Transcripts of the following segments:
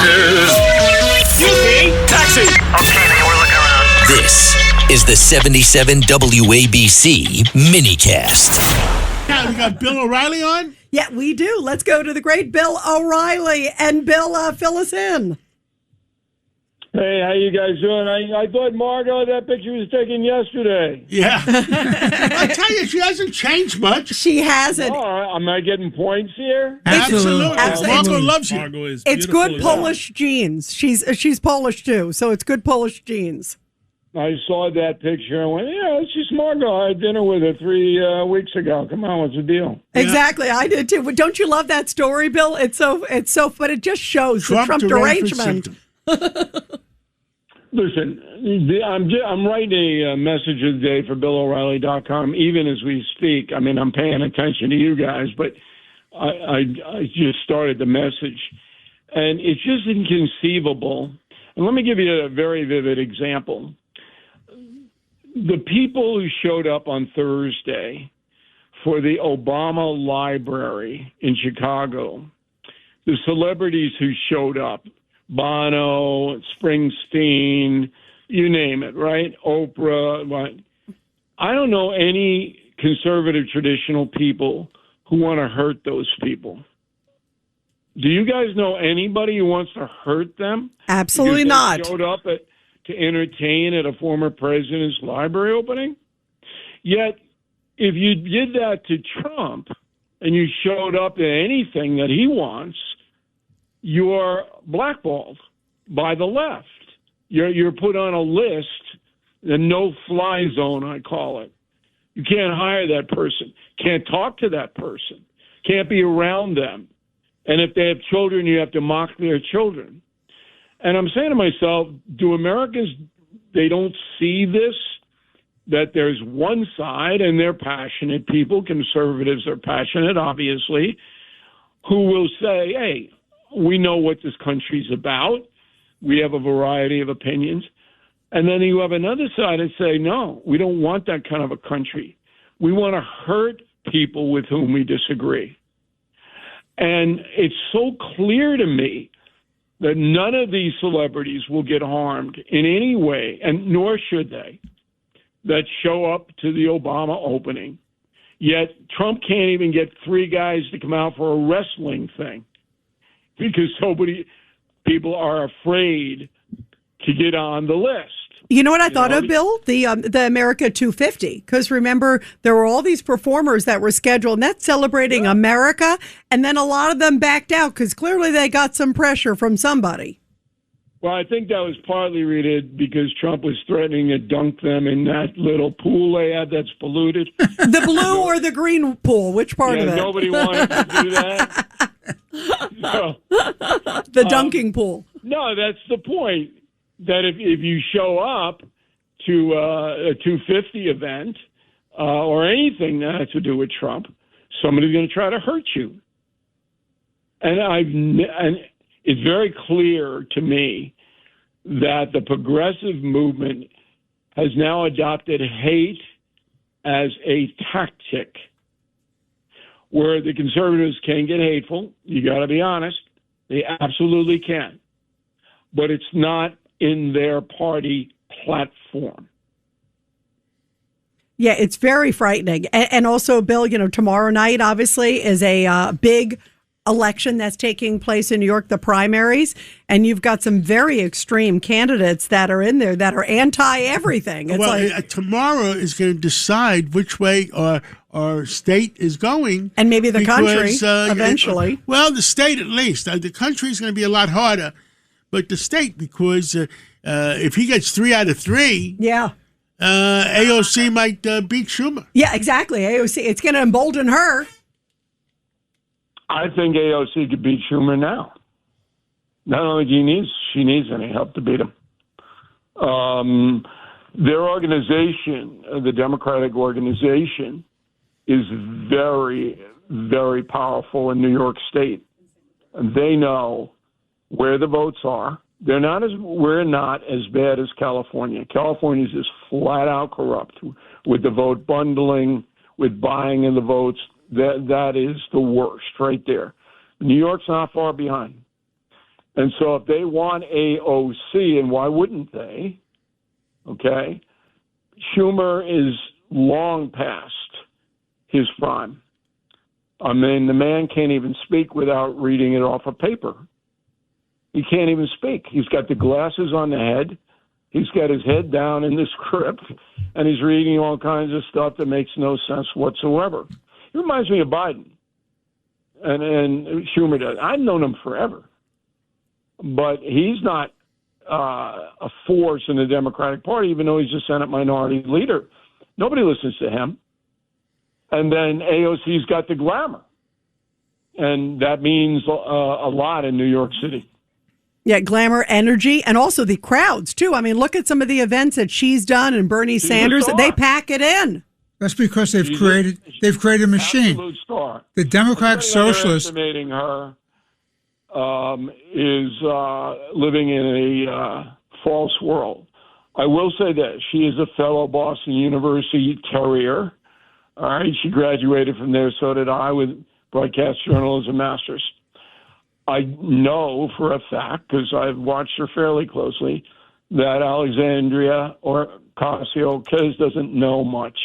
Excuse me, taxi. Okay, man, we're looking around. This is the 77 WABC minicast. Now we got Bill O'Reilly on. Yeah, we do. Let's go to the great Bill O'Reilly. And Bill, fill us in. Hey, how you guys doing? I thought Margot, that picture was taken yesterday. Yeah. I tell you, she hasn't changed much. She hasn't. Oh, am I getting points here? Absolutely. Absolutely. Margot loves you. Margot is It's beautiful good as well. Polish genes. She's Polish too, so it's good Polish genes. I saw that picture and went, yeah, it's just Margot. I had dinner with her 3 weeks ago. Come on, what's the deal? Exactly, I did too. But don't you love that story, Bill? It's so. But it just shows the Trump derangement. Listen, I'm writing a message of the day for BillO'Reilly.com even as we speak. I mean, I'm paying attention to you guys, but I just started the message. And it's just inconceivable. And let me give you a very vivid example. The people who showed up on Thursday for the Obama Library in Chicago, the celebrities who showed up, Bono, Springsteen, you name it, right? Oprah. Right? I don't know any conservative traditional people who want to hurt those people. Do you guys know anybody who wants to hurt them? Absolutely Because they not. showed up to entertain at a former president's library opening? Yet, if you did that to Trump and you showed up at anything that he wants, you are blackballed by the left. You're put on a list, the no-fly zone, I call it. You can't hire that person, can't talk to that person, can't be around them. And if they have children, you have to mock their children. And I'm saying to myself, do Americans, they don't see this, that there's one side, and they're passionate people, conservatives are passionate, obviously, who will say, hey, we know what this country's about. We have a variety of opinions. And then you have another side that say, no, we don't want that kind of a country. We want to hurt people with whom we disagree. And it's so clear to me that none of these celebrities will get harmed in any way, and nor should they, that show up to the Obama opening. Yet Trump can't even get 3 guys to come out for a wrestling thing because so many people are afraid to get on the list. You know what I thought of, Bill? The America 250. Because remember, there were all these performers that were scheduled, and that's celebrating America. And then a lot of them backed out because clearly they got some pressure from somebody. Well, I think that was partly, Rita, because Trump was threatening to dunk them in that little pool they had that's polluted. The blue or the green pool? Which part of it? Nobody wanted to do that. So, the dunking pool. No, that's the point. That if you show up to a 250 event or anything that has to do with Trump, somebody's going to try to hurt you. And it's very clear to me that the progressive movement has now adopted hate as a tactic, where the conservatives can get hateful. You got to be honest; they absolutely can, but it's not in their party platform. Yeah, it's very frightening. And also, Bill, tomorrow night, obviously, is a big election that's taking place in New York, the primaries. And you've got some very extreme candidates that are in there that are anti-everything. It's tomorrow is going to decide which way our state is going. And maybe the country, eventually. The state at least. The country is going to be a lot harder. But the state, because if he gets 3 out of 3, AOC might beat Schumer. Yeah, exactly. AOC, it's going to embolden her. I think AOC could beat Schumer now. Not only she needs any help to beat him. Their organization, the Democratic organization, is very, very powerful in New York State. And they know where the votes are. We're not as bad as California. California is just flat out corrupt with the vote bundling, with buying of the votes. That is the worst right there. New York's not far behind. And so if they want AOC, and why wouldn't they? Okay. Schumer is long past his prime. I mean, the man can't even speak without reading it off a paper. He can't even speak. He's got the glasses on the head. He's got his head down in the script, and he's reading all kinds of stuff that makes no sense whatsoever. It reminds me of Biden, and Schumer does. I've known him forever, but he's not a force in the Democratic Party, even though he's a Senate minority leader. Nobody listens to him. And then AOC's got the glamour, and that means a lot in New York City. Yeah, glamour, energy, and also the crowds, too. I mean, look at some of the events that she's done and Bernie Sanders. They pack it in. That's because they've created a machine. Absolute star. The Democratic Socialists. Underestimating her is living in a false world. I will say this. She is a fellow Boston University Terrier. All right. She graduated from there. So did I, with broadcast journalism masters. I know for a fact, because I've watched her fairly closely, that Alexandria Ocasio-Cortez doesn't know much.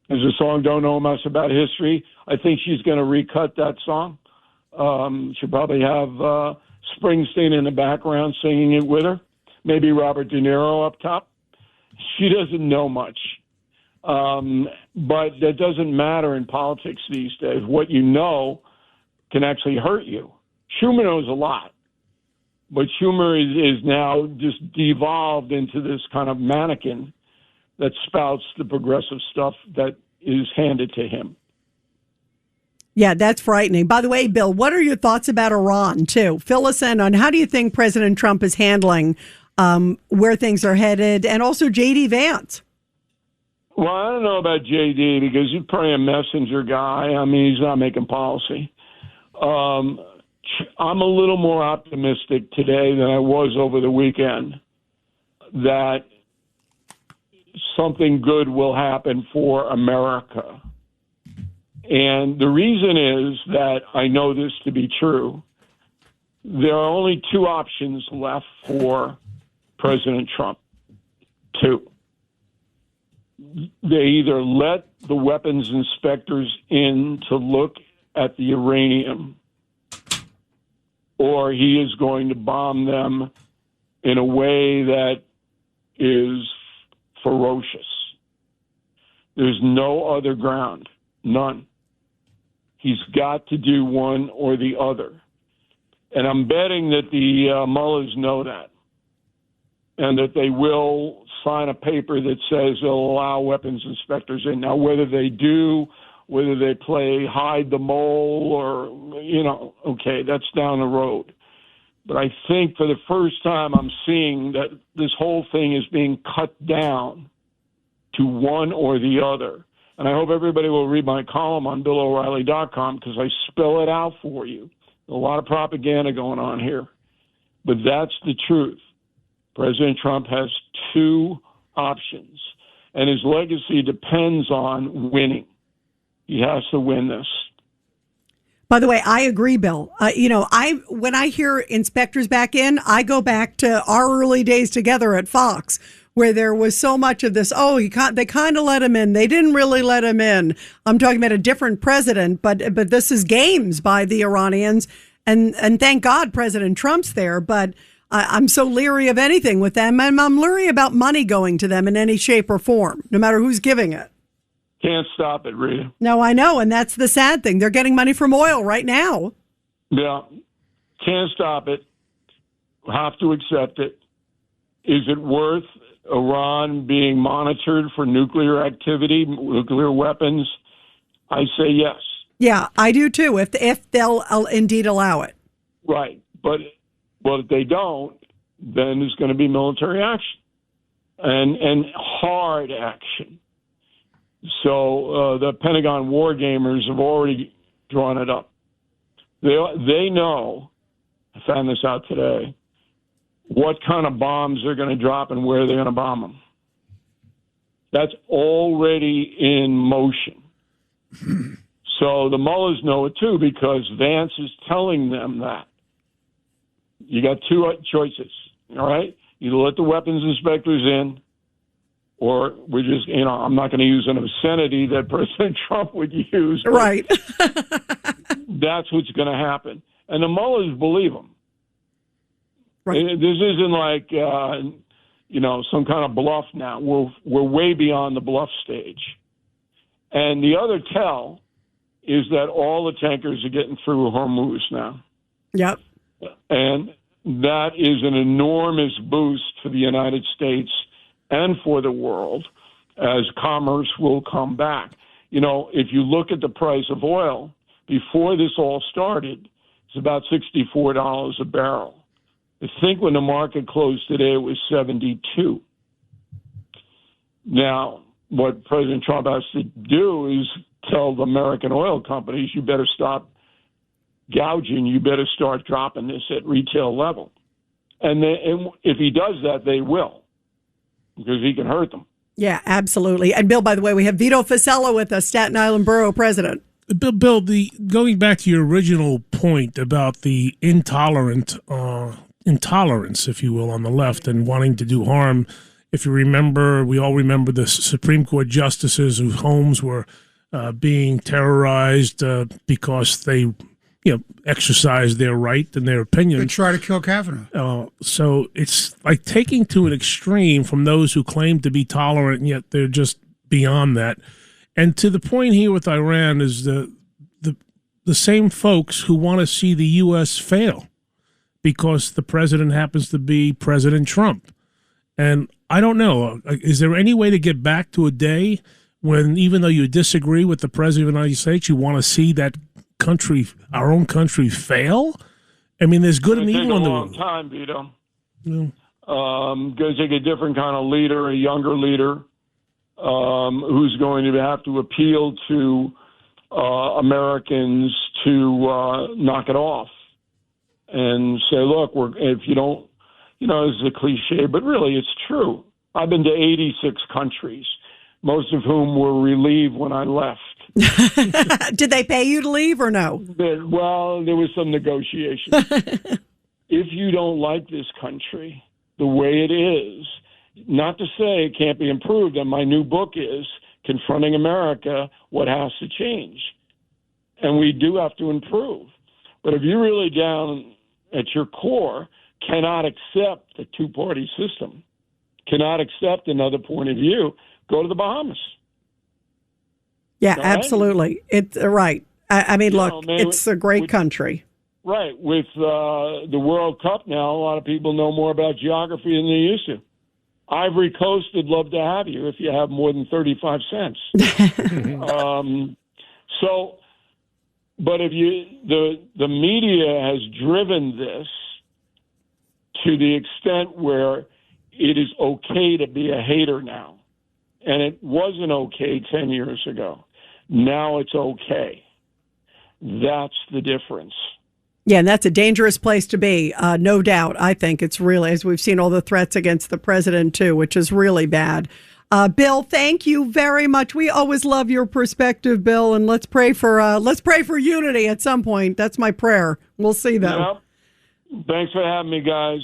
There's a song, Don't Know Much About History. I think she's going to recut that song. She'll probably have Springsteen in the background singing it with her. Maybe Robert De Niro up top. She doesn't know much. But that doesn't matter in politics these days. What you know can actually hurt you. Schumer knows a lot, but Schumer is now just devolved into this kind of mannequin that spouts the progressive stuff that is handed to him. Yeah, that's frightening. By the way, Bill, what are your thoughts about Iran, too? Fill us in on how do you think President Trump is handling where things are headed, and also J.D. Vance? Well, I don't know about J.D. because he's probably a messenger guy. I mean, he's not making policy. I'm a little more optimistic today than I was over the weekend that something good will happen for America. And the reason is that I know this to be true. There are only two options left for President Trump. Two. They either let the weapons inspectors in to look at the uranium, or he is going to bomb them in a way that is ferocious. There's no other ground, none. He's got to do one or the other. And I'm betting that the mullahs know that, and that they will sign a paper that says they'll allow weapons inspectors in. Now, whether they do, whether they play hide the mole or, okay, that's down the road. But I think for the first time I'm seeing that this whole thing is being cut down to one or the other. And I hope everybody will read my column on BillO'Reilly.com because I spell it out for you. A lot of propaganda going on here. But that's the truth. President Trump has two options, and his legacy depends on winning. He has to win this. By the way, I agree, Bill. When I hear inspectors back in, I go back to our early days together at Fox, where there was so much of this. Oh, they kind of let him in. They didn't really let him in. I'm talking about a different president, but this is games by the Iranians, and thank God President Trump's there. But I'm so leery of anything with them, and I'm leery about money going to them in any shape or form, no matter who's giving it. Can't stop it, Rita. No, I know, and that's the sad thing. They're getting money from oil right now. Yeah, can't stop it. Have to accept it. Is it worth Iran being monitored for nuclear activity, nuclear weapons? I say yes. Yeah, I do too, if they'll indeed allow it. Right, but if they don't, then there's going to be military action and hard action. So the Pentagon war gamers have already drawn it up. They know, I found this out today, what kind of bombs they're going to drop and where they're going to bomb them. That's already in motion. So the mullahs know it too because Vance is telling them that. You got two choices, all right? Either let the weapons inspectors in, or we're just, I'm not going to use an obscenity that President Trump would use. Right. That's what's going to happen. And the Mullahs believe him. Right. This isn't like, some kind of bluff now. We're way beyond the bluff stage. And the other tell is that all the tankers are getting through Hormuz now. Yep. And that is an enormous boost for the United States and for the world as commerce will come back. If you look at the price of oil, before this all started, it's about $64 a barrel. I think when the market closed today, it was 72. Now, what President Trump has to do is tell the American oil companies, you better stop gouging, you better start dropping this at retail level. And if he does that, they will, because he can hurt them. Yeah, absolutely. And Bill, by the way, we have Vito Fossella with us, Staten Island Borough President. Bill, going back to your original point about the intolerance, if you will, on the left and wanting to do harm. If you remember, we all remember the Supreme Court justices whose homes were being terrorized because they, exercised their right and their opinion. They try to kill Kavanaugh. So it's like taking to an extreme from those who claim to be tolerant, and yet they're just beyond that. And to the point here with Iran is the same folks who want to see the U.S. fail because the president happens to be President Trump. And I don't know, is there any way to get back to a day when, even though you disagree with the president of the United States, you want to see that country, our own country, fail? I mean, there's good and evil in the world. It's going to take a long time, Vito. Yeah. Going to take a different kind of leader, a younger leader, who's going to have to appeal to Americans to knock it off and say, look, if you don't, this is a cliche, but really it's true. I've been to 86 countries, most of whom were relieved when I left. Did they pay you to leave or no? Well, there was some negotiation. If you don't like this country the way it is, not to say it can't be improved, and my new book is Confronting America, What Has to Change. And we do have to improve. But if you're really down at your core, cannot accept the two-party system, cannot accept another point of view, go to the Bahamas. Yeah, right? Absolutely. It's right. I mean, look, it's a great country. Right. With the World Cup now, a lot of people know more about geography than they used to. Ivory Coast would love to have you if you have more than 35 cents. But if the media has driven this to the extent where it is okay to be a hater now, and it wasn't okay 10 years ago. Now it's okay. That's the difference. Yeah, and that's a dangerous place to be, no doubt. I think it's really, as we've seen all the threats against the president, too, which is really bad. Bill, thank you very much. We always love your perspective, Bill, and let's pray for unity at some point. That's my prayer. We'll see, though. Yep. Thanks for having me, guys.